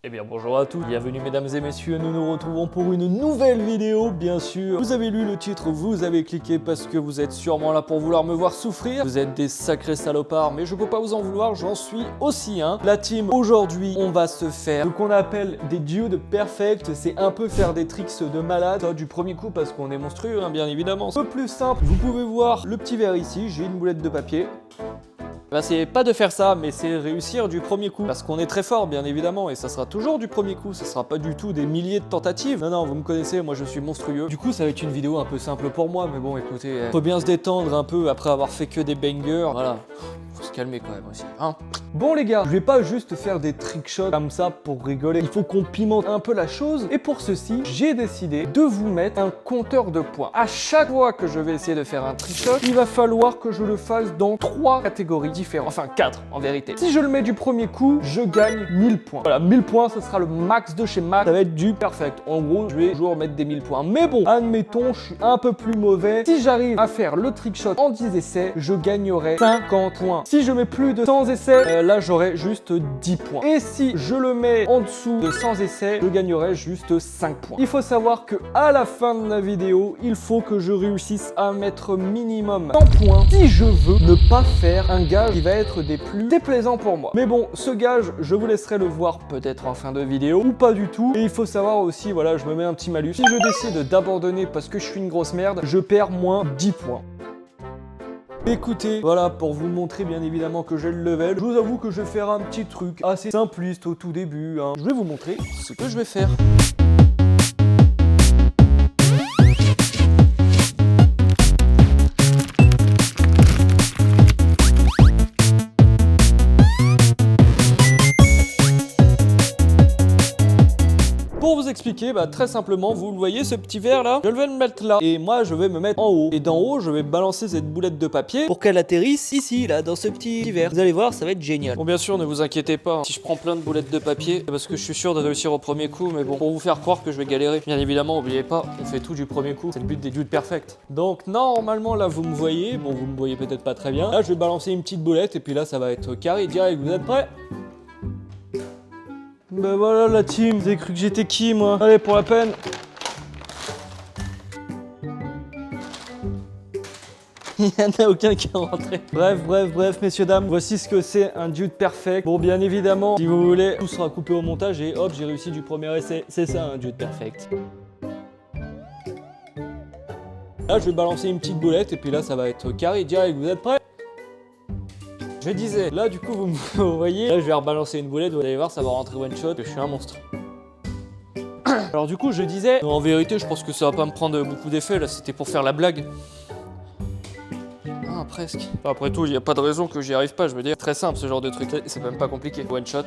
Eh bien bonjour à tous, bienvenue mesdames et messieurs, nous nous retrouvons pour une nouvelle vidéo bien sûr. Vous avez lu le titre, vous avez cliqué parce que vous êtes sûrement là pour vouloir me voir souffrir. Vous êtes des sacrés salopards mais je peux pas vous en vouloir, j'en suis aussi un. La team, aujourd'hui on va se faire ce qu'on appelle des dudes perfect, c'est un peu faire des tricks de malade du premier coup parce qu'on est monstrueux hein, bien évidemment. Un peu plus simple, vous pouvez voir le petit verre ici, j'ai une boulette de papier. Bah c'est pas de faire ça, mais c'est réussir du premier coup. Parce qu'on est très fort, bien évidemment, et ça sera toujours du premier coup. Ça sera pas du tout des milliers de tentatives. Non, non, vous me connaissez, moi je suis monstrueux. Du coup, ça va être une vidéo un peu simple pour moi, mais bon, écoutez, faut bien se détendre un peu après avoir fait que des bangers. Voilà. Faut se calmer quand même aussi, hein. Bon les gars, je vais pas juste faire des trickshots comme ça pour rigoler. Il faut qu'on pimente un peu la chose. Et pour ceci, j'ai décidé de vous mettre un compteur de points. À chaque fois que je vais essayer de faire un trickshot, il va falloir que je le fasse dans 3 catégories différentes. Enfin 4 en vérité. Si je le mets du premier coup, je gagne 1000 points. Voilà, 1000 points, ce sera le max de chez Max. Ça va être du perfect. En gros, je vais toujours mettre des 1000 points. Mais bon, admettons, je suis un peu plus mauvais. Si j'arrive à faire le trickshot en 10 essais, je gagnerai 50 points. Si je mets plus de 100 essais, là j'aurai juste 10 points. Et si je le mets en dessous de 100 essais, je gagnerai juste 5 points. Il faut savoir que à la fin de la vidéo, il faut que je réussisse à mettre minimum 100 points si je veux ne pas faire un gage qui va être des plus déplaisants pour moi. Mais bon, ce gage, je vous laisserai le voir peut-être en fin de vidéo ou pas du tout. Et il faut savoir aussi, voilà, je me mets un petit malus. Si je décide d'abandonner parce que je suis une grosse merde, je perds moins 10 points. Écoutez, voilà, pour vous montrer bien évidemment que j'ai le level, je vous avoue que je vais faire un petit truc assez simpliste au tout début, hein. Je vais vous montrer ce que je vais faire. Pour vous expliquer, bah, très simplement, vous le voyez ce petit verre là, je vais le mettre là et moi je vais me mettre en haut et d'en haut je vais balancer cette boulette de papier pour qu'elle atterrisse ici là dans ce petit verre. Vous allez voir, ça va être génial. Bon bien sûr ne vous inquiétez pas, hein. Si je prends plein de boulettes de papier, c'est parce que je suis sûr de réussir au premier coup, mais bon, pour vous faire croire que je vais galérer, bien évidemment n'oubliez pas, on fait tout du premier coup, c'est le but des dudes perfect. Donc normalement là vous me voyez, bon vous me voyez peut-être pas très bien, là je vais balancer une petite boulette et puis là ça va être carré direct, vous êtes prêts? Bah voilà la team, vous avez cru que j'étais qui moi? Allez pour la peine. Il n'y en a aucun qui est rentré. Bref, messieurs, dames, voici ce que c'est un dude perfect. Bon, bien évidemment, si vous voulez, tout sera coupé au montage et hop, j'ai réussi du premier essai. C'est ça un dude perfect. Là, je vais balancer une petite boulette et puis là, ça va être carré direct, vous êtes prêts? Je disais, là du coup vous voyez, là je vais rebalancer une boulette, vous allez voir ça va rentrer one shot, je suis un monstre. Alors du coup je disais, en vérité je pense que ça va pas me prendre beaucoup d'effets, là c'était pour faire la blague. Ah presque. Après tout il n'y a pas de raison que j'y arrive pas, je veux dire, très simple ce genre de truc là, c'est même pas compliqué. One shot.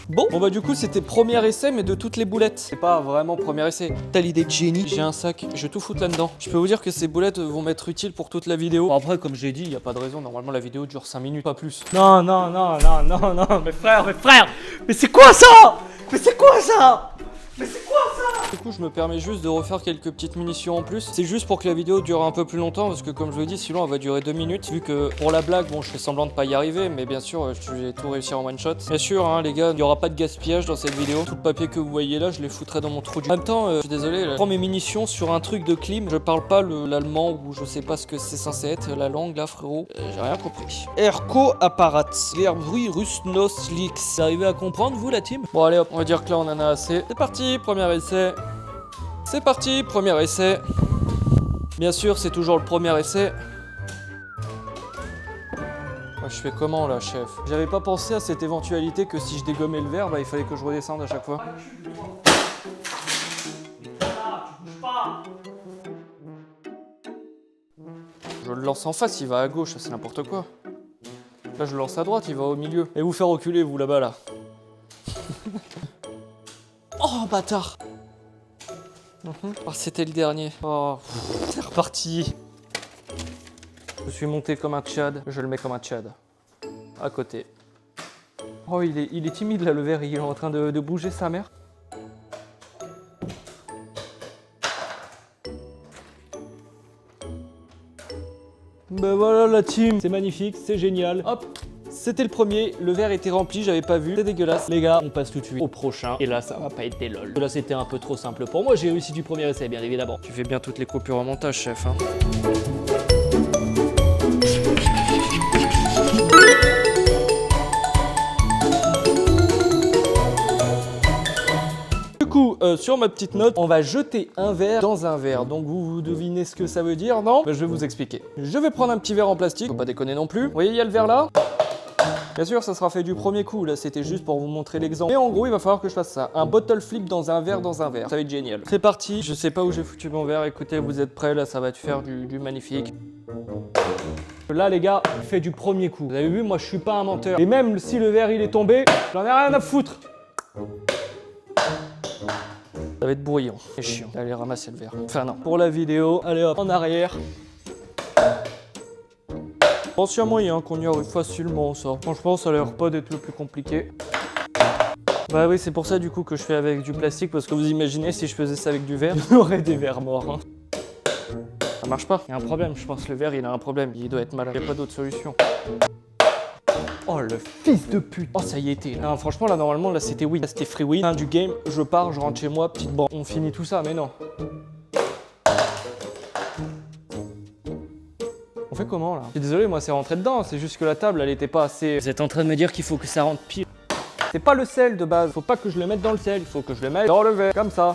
Bon bah du coup c'était premier essai mais de toutes les boulettes. C'est pas vraiment premier essai. T'as l'idée de génie. J'ai un sac, je vais tout foutre là-dedans. Je peux vous dire que ces boulettes vont m'être utiles pour toute la vidéo. Bon, après comme j'ai dit, il y a pas de raison, normalement la vidéo dure 5 minutes, pas plus. Non, mes frères, mais c'est quoi ça? Mais c'est quoi ça? Du coup je me permets juste de refaire quelques petites munitions en plus. C'est juste pour que la vidéo dure un peu plus longtemps parce que comme je vous l'ai dit sinon elle va durer 2 minutes. Vu que pour la blague bon je fais semblant de pas y arriver mais bien sûr je vais tout réussir en one shot. Bien sûr hein les gars, il n'y aura pas de gaspillage dans cette vidéo. Tout le papier que vous voyez là je les foutrai dans mon trou du... En même temps je suis désolé, là, je prends mes munitions sur un truc de clim. Je parle pas l'allemand ou je sais pas ce que c'est censé être la langue là frérot. J'ai rien compris. Erko apparat. Bruit russe nos leaks. Vous arrivez à comprendre vous la team? Bon allez hop, on va dire que là on en a assez. C'est parti, premier essai. C'est parti, premier essai. Bien sûr, c'est toujours le premier essai. Je fais comment là, chef? J'avais pas pensé à cette éventualité que si je dégommais le verre, bah, il fallait que je redescende à chaque fois. Je le lance en face, il va à gauche, c'est n'importe quoi. Là, je le lance à droite, il va au milieu. Et vous faire reculer, vous là-bas, là. Oh, bâtard! Oh, c'était le dernier. Oh, c'est reparti. Je suis monté comme un tchad, je le mets comme un tchad. À côté. Oh, il est timide là, le verre, il est en train de bouger sa mère. Ben voilà la team, c'est magnifique, c'est génial. Hop, C'était le premier, le verre était rempli, j'avais pas vu, c'est dégueulasse. Les gars, on passe tout de suite au prochain. Et là, ça va pas être des lol. Là, c'était un peu trop simple pour moi, j'ai réussi du premier essai, bien évidemment. Tu fais bien toutes les coupures au montage, chef, hein. Sur ma petite note, on va jeter un verre dans un verre. Donc vous devinez ce que ça veut dire, non? Je vais vous expliquer. Je vais prendre un petit verre en plastique, faut pas déconner non plus. Vous voyez, il y a le verre là. Bien sûr, ça sera fait du premier coup, là c'était juste pour vous montrer l'exemple. Et en gros, il va falloir que je fasse ça. Un bottle flip dans un verre dans un verre. Ça va être génial. C'est parti, je sais pas où j'ai foutu mon verre. Écoutez, vous êtes prêts, là ça va te faire du magnifique. Là les gars, fait du premier coup. Vous avez vu, moi je suis pas un menteur. Et même si le verre il est tombé, j'en ai rien à foutre. Ça va être bruyant, c'est chiant. Allez ramasser le verre. Enfin non. Pour la vidéo, allez hop, en arrière. Pense moyen qu'on y arrive facilement ça. Franchement, ça a l'air pas d'être le plus compliqué. Bah oui, c'est pour ça du coup que je fais avec du plastique, parce que vous imaginez si je faisais ça avec du verre, il y aurait des verres morts. Hein. Ça marche pas. Il y a un problème, je pense. Le verre, il a un problème. Il doit être malade. Il n'y a pas d'autre solution. Oh le fils de pute. Oh ça y était. Non, franchement là normalement là c'était oui. Là c'était free win. Fin du game, je pars, je rentre chez moi, petite bande. On finit tout ça, mais non. On fait comment là? Je suis désolé, moi c'est rentré dedans, c'est juste que la table elle était pas assez. Vous êtes en train de me dire qu'il faut que ça rentre pile. C'est pas le sel de base. Faut pas que je le mette dans le sel, il faut que je le mette dans le verre. Comme ça.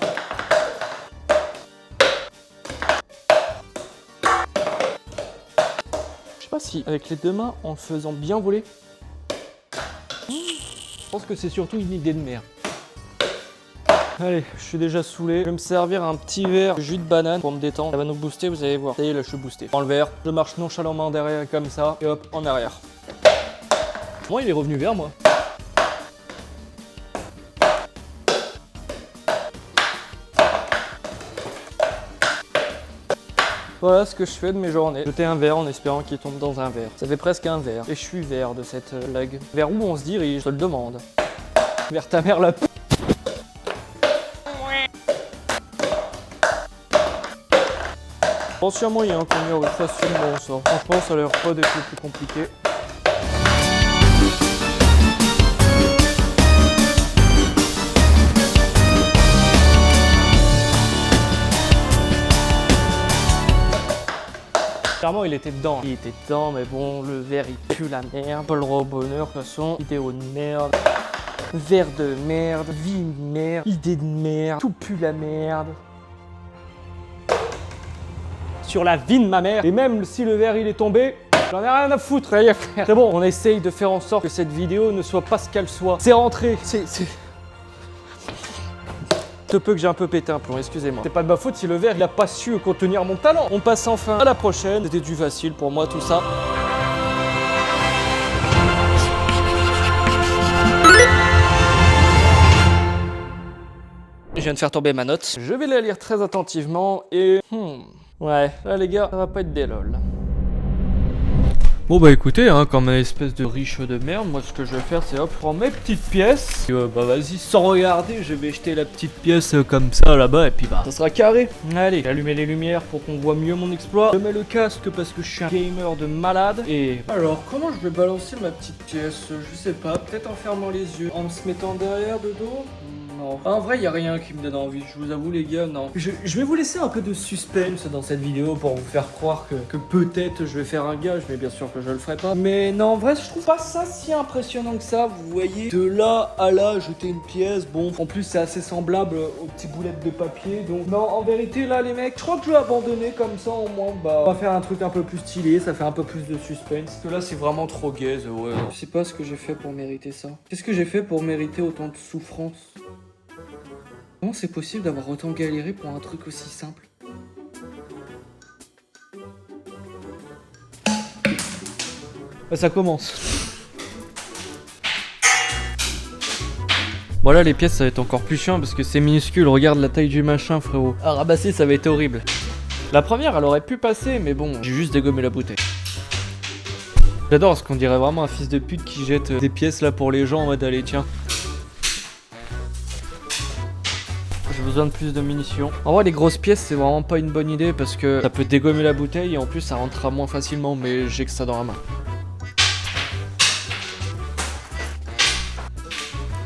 Je sais pas si avec les deux mains en le faisant bien voler. Je pense que c'est surtout une idée de merde. Allez, je suis déjà saoulé. Je vais me servir un petit verre de jus de banane pour me détendre. Ça va nous booster, vous allez voir. Ça y est, là, je suis boosté. Dans le verre, je marche nonchalamment derrière comme ça. Et hop, en arrière. Moi, il est revenu vers moi. Voilà ce que je fais de mes journées. Jeter un verre en espérant qu'il tombe dans un verre. Ça fait presque un verre. Et je suis vert de cette blague. Vers où on se dirige, je te le demande. Vers ta mère la p***. Pense qu'il y a moyen qu'on y arrive facilement ça. Franchement, ça a l'air pas d'être le plus compliqué. Clairement, il était dedans. Il était dedans, mais bon, le verre, il pue la merde. Pas le droit au bonheur, de toute façon. Vidéo de merde. Verre de merde. Vie de merde. Idée de merde. Tout pue la merde. Sur la vie de ma mère. Et même si le verre, il est tombé, j'en ai rien à foutre. C'est bon, on essaye de faire en sorte que cette vidéo ne soit pas ce qu'elle soit. C'est rentré. C'est... Se peut que j'ai un peu pété un plomb, excusez-moi. C'est pas de ma faute si le verre il a pas su contenir mon talent. On passe enfin à la prochaine. C'était du facile pour moi tout ça. Je viens de faire tomber ma note. Je vais la lire très attentivement et... Ouais, là les gars, ça va pas être des lol. Bon bah écoutez, hein, comme une espèce de riche de merde, moi ce que je vais faire c'est hop, prendre mes petites pièces. Et bah vas-y, sans regarder, je vais jeter la petite pièce comme ça là-bas et puis bah ça sera carré. Allez, j'allume les lumières pour qu'on voit mieux mon exploit. Je mets le casque parce que je suis un gamer de malade. Et alors, comment je vais balancer ma petite pièce? Je sais pas, peut-être en fermant les yeux, en se mettant derrière de dos. Non. En vrai, il n'y a rien qui me donne envie, je vous avoue les gars, non. Je vais vous laisser un peu de suspense dans cette vidéo pour vous faire croire que peut-être je vais faire un gage, mais bien sûr que je le ferai pas. Mais non, en vrai, je trouve pas ça si impressionnant que ça, vous voyez. De là à là, jeter une pièce, bon, en plus c'est assez semblable aux petites boulettes de papier, donc non, en vérité là les mecs, je crois que je vais abandonner comme ça au moins, bah, on va faire un truc un peu plus stylé, ça fait un peu plus de suspense. Parce que là c'est vraiment trop gaze, ouais. Je sais pas ce que j'ai fait pour mériter ça. Qu'est-ce que j'ai fait pour mériter autant de souffrance? Comment c'est possible d'avoir autant galéré pour un truc aussi simple? Ça commence. Voilà, les pièces ça va être encore plus chiant parce que c'est minuscule, regarde la taille du machin frérot. À rabasser ça va être horrible. La première elle aurait pu passer mais bon, j'ai juste dégommé la bouteille. J'adore ce qu'on dirait vraiment un fils de pute qui jette des pièces là pour les gens en mode allez tiens. J'ai besoin de plus de munitions. En vrai les grosses pièces c'est vraiment pas une bonne idée parce que ça peut dégommer la bouteille et en plus ça rentrera moins facilement mais j'ai que ça dans la main.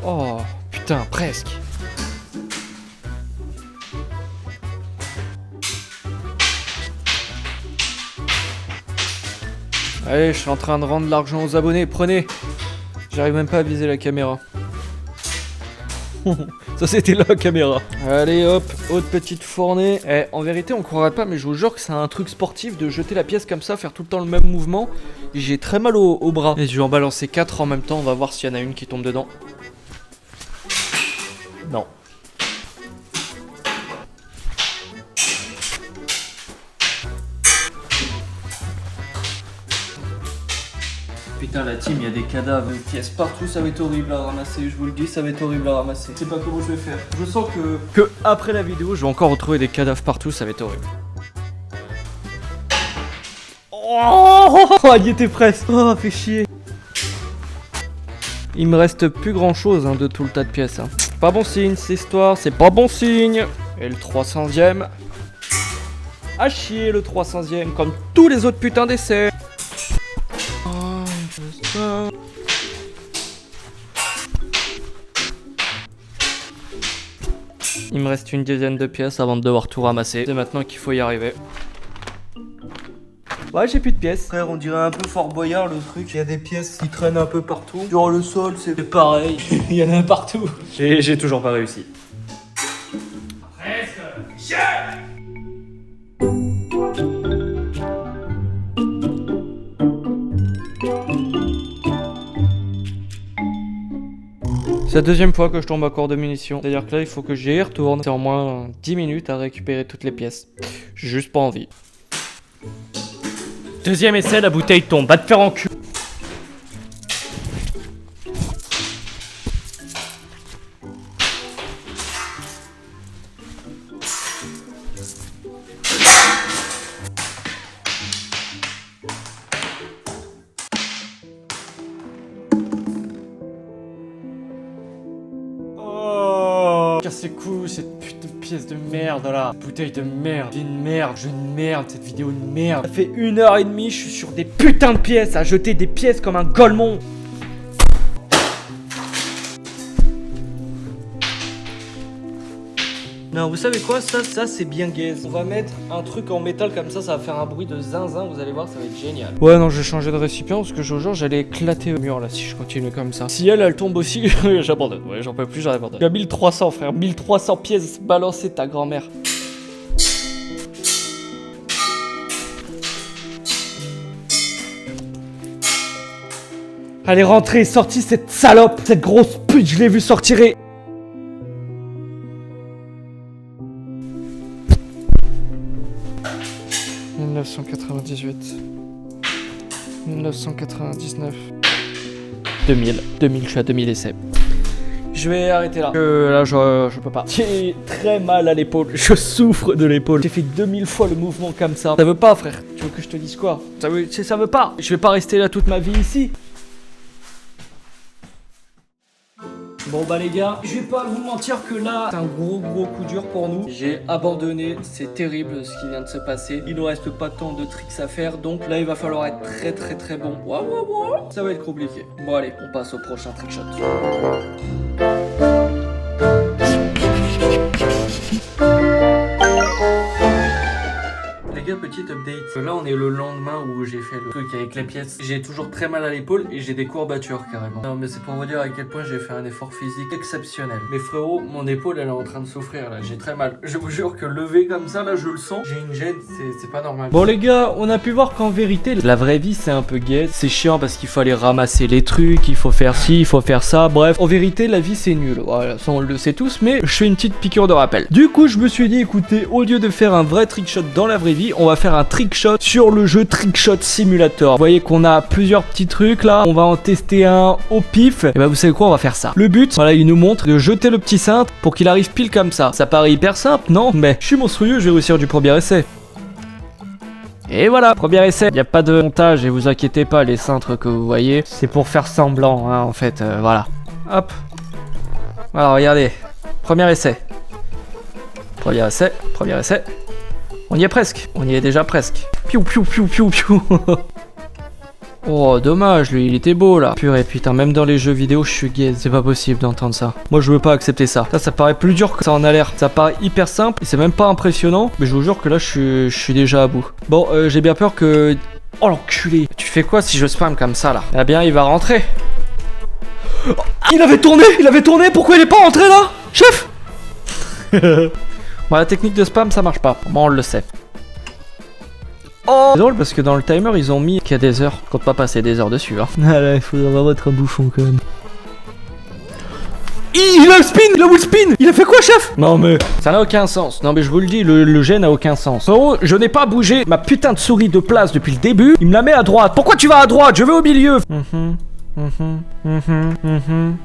Oh, putain, presque. Allez, je suis en train de rendre l'argent aux abonnés, prenez. J'arrive même pas à viser la caméra. Ça c'était la caméra. Allez hop, autre petite fournée. En vérité on croirait pas mais je vous jure que c'est un truc sportif de jeter la pièce comme ça, faire tout le temps le même mouvement. J'ai très mal au bras. Et je vais en balancer 4 en même temps, on va voir s'il y en a une qui tombe dedans. Non. Putain la team, il y a des cadavres de pièces partout, ça va être horrible à ramasser, je vous le dis, ça va être horrible à ramasser. Je sais pas comment je vais faire. Je sens que après la vidéo, je vais encore retrouver des cadavres partout, ça va être horrible. Oh, il y était presque. Oh, fait chier. Il me reste plus grand chose de tout le tas de pièces. Hein. Pas bon signe, cette histoire, c'est pas bon signe. Et le 300ème. À chier le 300ème, comme tous les autres putains d'essais. Il me reste une dizaine de pièces avant de devoir tout ramasser. C'est maintenant qu'il faut y arriver. Ouais, j'ai plus de pièces. Frère, on dirait un peu Fort Boyard le truc. Il y a des pièces qui traînent un peu partout. Sur le sol, c'est pareil. Il y en a partout. Et j'ai toujours pas réussi. Presque. C'est la deuxième fois que je tombe à court de munitions. C'est-à-dire que là, il faut que j'y retourne. C'est en moins 10 minutes à récupérer toutes les pièces. J'ai juste pas envie. Deuxième essai, la bouteille tombe. Va te faire en cul. C'est cool cette putain de pièce de merde là. Bouteille de merde, une merde, jeu de merde, cette vidéo de merde. Ça fait 1h30, je suis sur des putains de pièces, à jeter des pièces comme un golemon. Non, vous savez quoi, ça c'est bien gaze. On va mettre un truc en métal comme ça va faire un bruit de zinzin, vous allez voir, ça va être génial. Ouais, non, je vais changer de récipient parce que je vous jure, j'allais éclater au mur là si je continue comme ça. Si elle tombe aussi, j'abandonne. Ouais, j'en peux plus, j'abandonne. Il y a 1300, frère, 1300 pièces balancées ta grand-mère. Allez, rentrez, sorti cette salope, cette grosse pute, je l'ai vu sortir et... « 1998, 1999, 2000, je suis à 2000 essais. Je vais arrêter là. Là, je peux pas. J'ai très mal à l'épaule, je souffre de l'épaule. J'ai fait 2000 fois le mouvement comme ça. Ça veut pas, frère. Tu veux que je te dise quoi? Ça veut pas. Je vais pas rester là toute ma vie ici. Bon bah les gars, je vais pas vous mentir que là, c'est un gros coup dur pour nous. J'ai abandonné, c'est terrible ce qui vient de se passer. Il nous reste pas tant de tricks à faire, donc là il va falloir être très bon. Wow. Ça va être compliqué. Bon allez, on passe au prochain trickshot. Les gars, petite update. Là, on est le lendemain où j'ai fait le truc avec les pièces. J'ai toujours très mal à l'épaule et j'ai des courbatures carrément. Non, mais c'est pour vous dire à quel point j'ai fait un effort physique exceptionnel. Mais frérot, mon épaule, elle est en train de souffrir là. J'ai très mal. Je vous jure que lever comme ça, là, je le sens. J'ai une gêne, c'est pas normal. Bon, les gars, on a pu voir qu'en vérité, la vraie vie, c'est un peu gay. C'est chiant parce qu'il faut aller ramasser les trucs, il faut faire ci, il faut faire ça. Bref, en vérité, la vie, c'est nul. Voilà, ça, on le sait tous, mais je fais une petite piqûre de rappel. Du coup, je me suis dit, écoutez, au lieu de faire un vrai trickshot dans la vraie vie, on va faire un trickshot sur le jeu Trickshot Simulator. Vous voyez qu'on a plusieurs petits trucs là. On va en tester un au pif. Et bah vous savez quoi, on va faire ça. Le but, voilà, il nous montre de jeter le petit cintre pour qu'il arrive pile comme ça. Ça paraît hyper simple, non? Mais je suis monstrueux, je vais réussir du premier essai. Et voilà, premier essai. Il n'y a pas de montage et vous inquiétez pas, les cintres que vous voyez, c'est pour faire semblant, hein, en fait. Voilà. Hop. Alors regardez. Premier essai. Premier essai. Premier essai. On y est presque. On y est déjà presque. Piou. Oh, dommage, lui, il était beau, là. Purée, putain, même dans les jeux vidéo, je suis gay. C'est pas possible d'entendre ça. Moi, je veux pas accepter ça. Ça paraît plus dur que ça en a l'air. Ça paraît hyper simple, et c'est même pas impressionnant. Mais je vous jure que là, je suis déjà à bout. Bon, j'ai bien peur que... Oh, l'enculé. Tu fais quoi si je spam comme ça, là? Eh bien, il va rentrer. Oh, il avait tourné. Pourquoi il est pas rentré, là? Chef. Bon, la technique de spam, ça marche pas. Bon, on le sait. Oh, c'est drôle parce que dans le timer ils ont mis qu'il y a des heures. Compte pas passer des heures dessus hein. Ah là, il faudrait vraiment être un bouffon quand même. Il a le spin, il a le spin. Il a fait quoi chef? Non mais ça n'a aucun sens. Non mais je vous le dis, le jet n'a aucun sens. Oh, je n'ai pas bougé ma putain de souris de place depuis le début. Il me la met à droite. Pourquoi tu vas à droite? Je vais au milieu.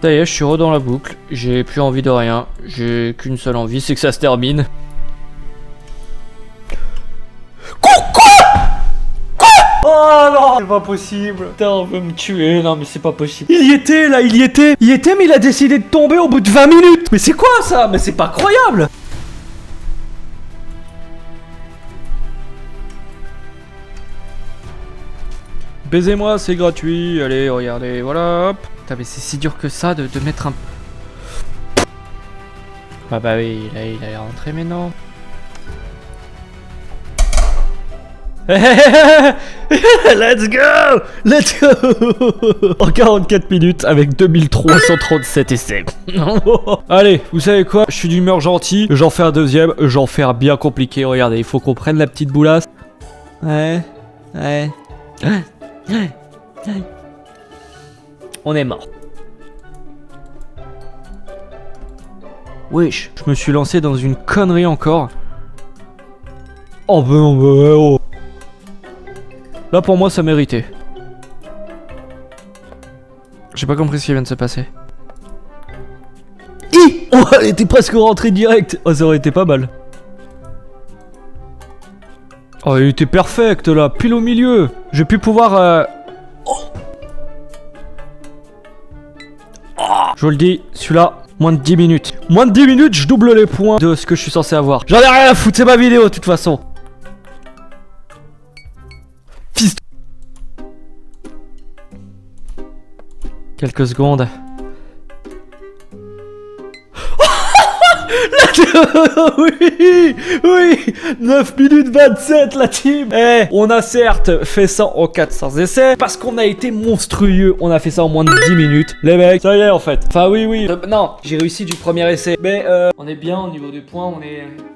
Ça y est, je suis re dans la boucle. J'ai plus envie de rien. J'ai qu'une seule envie, c'est que ça se termine. Oh non, c'est pas possible. Putain, on veut me tuer. Non, mais c'est pas possible. Il y était là, il y était, mais il a décidé de tomber au bout de 20 minutes. Mais c'est quoi ça? Mais c'est pas croyable. Baisez-moi, c'est gratuit. Allez, regardez, voilà. Hop. Putain, mais c'est si dur que ça de mettre un... Ah bah oui, là, il est rentré maintenant. Let's go! Let's go! En 44 minutes avec 2337 essais. Allez, vous savez quoi? Je suis d'humeur gentille. J'en fais un deuxième. J'en fais un bien compliqué. Regardez, il faut qu'on prenne la petite boulasse. Ouais. On est mort. Wesh, je me suis lancé dans une connerie encore. Oh ben non, oh. Là pour moi ça méritait. J'ai pas compris ce qui vient de se passer. Oh, elle était presque rentrée direct. Oh, ça aurait été pas mal. Oh, il était perfect là, pile au milieu. J'ai pu pouvoir... Oh. Je vous le dis, celui-là, moins de 10 minutes. Moins de 10 minutes, je double les points de ce que je suis censé avoir. J'en ai rien à foutre, c'est ma vidéo de toute façon. Fils de... Quelques secondes. Oui 9 minutes 27 la team. Eh, on a certes fait ça en 400 essais parce qu'on a été monstrueux. On a fait ça en moins de 10 minutes. Les mecs, ça y est en fait. Enfin oui. Non, j'ai réussi du premier essai. Mais on est bien au niveau des points. On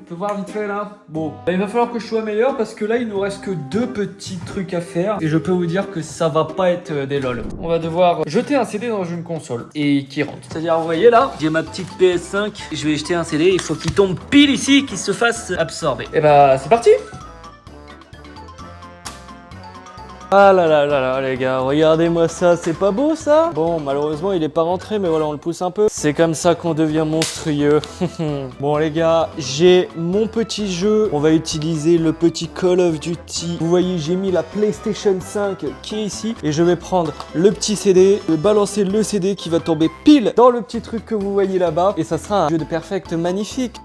peut voir vite fait là. Bon, il va falloir que je sois meilleur parce que là il nous reste que 2 petits trucs à faire. Et je peux vous dire que ça va pas être des lol. On va devoir jeter un CD dans une console et qui rentre. C'est-à-dire, vous voyez là, j'ai ma petite PS5. Je vais jeter un CD. Il faut qu'il tombe pile ici, qu'il se fasse absorber. Et bah c'est parti. Ah là les gars, regardez-moi ça, c'est pas beau ça? Bon, malheureusement il est pas rentré, mais voilà, on le pousse un peu. C'est comme ça qu'on devient monstrueux. Bon les gars, j'ai mon petit jeu. On va utiliser le petit Call of Duty. Vous voyez, j'ai mis la PlayStation 5 qui est ici. Et je vais prendre le petit CD, balancer le CD qui va tomber pile dans le petit truc que vous voyez là-bas. Et ça sera un jeu de perfect magnifique.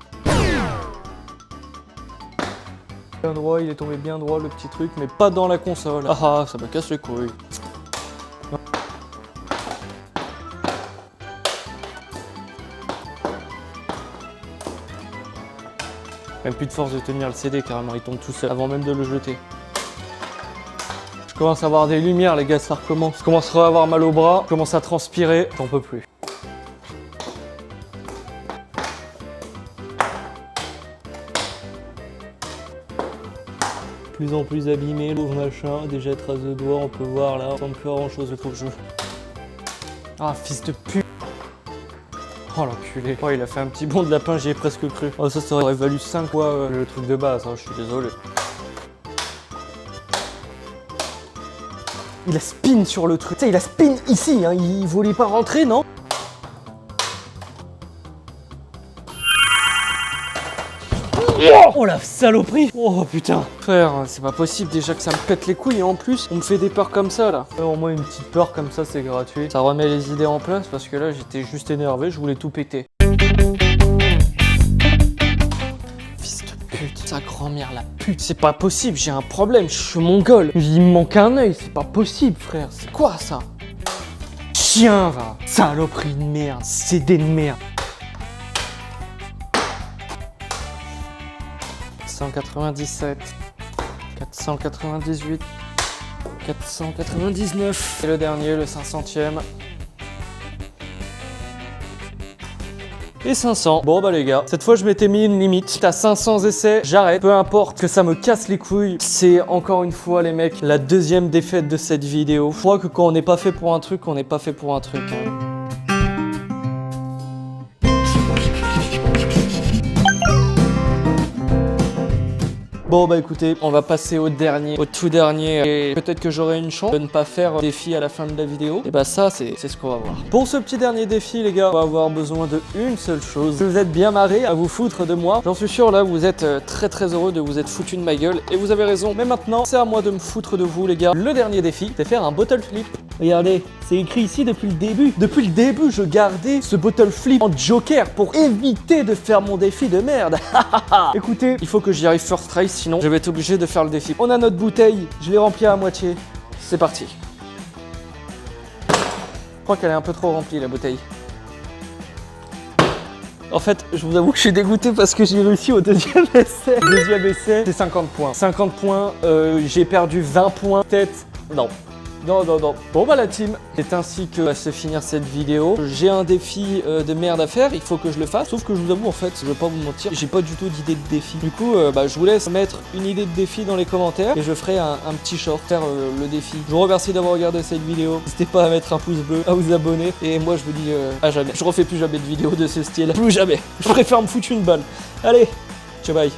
Bien droit, il est tombé bien droit le petit truc, mais pas dans la console. Ah, ça me casse les couilles. Même plus de force de tenir le CD, carrément, il tombe tout seul avant même de le jeter. Je commence à avoir des lumières, les gars, ça recommence. Je commence à avoir mal au bras, je commence à transpirer, j'en peux plus. Plus en plus abîmé, l'eau machin, déjà trace de doigts, on peut voir là, sans plus grand chose le pauvre jeu. Ah, fils de pute. Oh l'enculé. Oh, il a fait un petit bond de lapin, j'y ai presque cru. Oh, ça aurait valu 5 fois le truc de base, hein, je suis désolé. Il a spin sur le truc. Tu sais, il a spin ici, hein, il voulait pas rentrer, non? Oh la saloperie! Oh putain! Frère, c'est pas possible déjà que ça me pète les couilles et en plus on me fait des peurs comme ça là. Au moins une petite peur comme ça c'est gratuit. Ça remet les idées en place parce que là j'étais juste énervé, je voulais tout péter. Fils de pute. pute, sa grand-mère la pute, c'est pas possible, j'ai un problème, je suis mongol. Il me manque un œil, c'est pas possible frère, c'est quoi ça? Chien va, saloperie de merde, CD de merde. 497, 498, 499 et le dernier, le 500e. Et 500. Bon bah les gars, cette fois je m'étais mis une limite. T'as 500 essais, j'arrête. Peu importe que ça me casse les couilles. C'est encore une fois les mecs, la deuxième défaite de cette vidéo. Je crois que quand on n'est pas fait pour un truc, on n'est pas fait pour un truc. Hein. Bon bah écoutez, on va passer au tout dernier, et peut-être que j'aurai une chance de ne pas faire défi à la fin de la vidéo. Et bah ça, c'est ce qu'on va voir. Pour ce petit dernier défi les gars, on va avoir besoin de une seule chose. Vous êtes bien marrés à vous foutre de moi. J'en suis sûr là, vous êtes très heureux de vous être foutu de ma gueule. Et vous avez raison, mais maintenant, c'est à moi de me foutre de vous les gars. Le dernier défi, c'est faire un bottle flip. Regardez, c'est écrit ici depuis le début. Depuis le début, je gardais ce bottle flip en joker pour éviter de faire mon défi de merde. Écoutez, il faut que j'y arrive first try, sinon je vais être obligé de faire le défi. On a notre bouteille, je l'ai remplie à moitié. C'est parti. Je crois qu'elle est un peu trop remplie la bouteille. En fait, je vous avoue que je suis dégoûté parce que j'ai réussi au deuxième essai. Le deuxième essai, c'est 50 points. 50 points, j'ai perdu 20 points. Peut-être, non. Non. Bon bah la team, c'est ainsi que va se finir cette vidéo. J'ai un défi de merde à faire, il faut que je le fasse. Sauf que je vous avoue en fait, je vais pas vous mentir, j'ai pas du tout d'idée de défi. Du coup, je vous laisse mettre une idée de défi dans les commentaires et je ferai un petit short faire le défi. Je vous remercie d'avoir regardé cette vidéo. N'hésitez pas à mettre un pouce bleu, à vous abonner. Et moi je vous dis à jamais. Je refais plus jamais de vidéos de ce style. Plus jamais. Je préfère me foutre une balle. Allez, ciao bye.